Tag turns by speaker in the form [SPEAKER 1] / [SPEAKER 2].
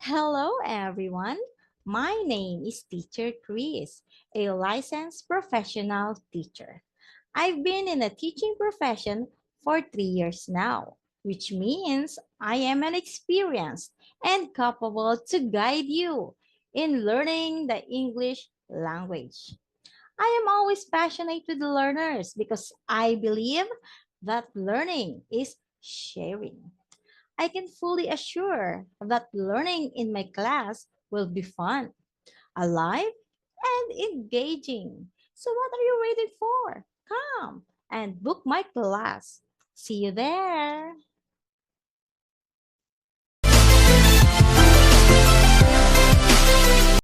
[SPEAKER 1] Hello, everyone. My name is Teacher Chris, a licensed professional teacher. I've been in the teaching profession for 3 years now, which means I am an experienced and capable to guide you in learning the English language. I am always passionate with the learners because I believe that learning is sharing. I can fully assure that learning in my class will be fun, alive, and engaging. So what are you waiting for? Come and book my class. See you there.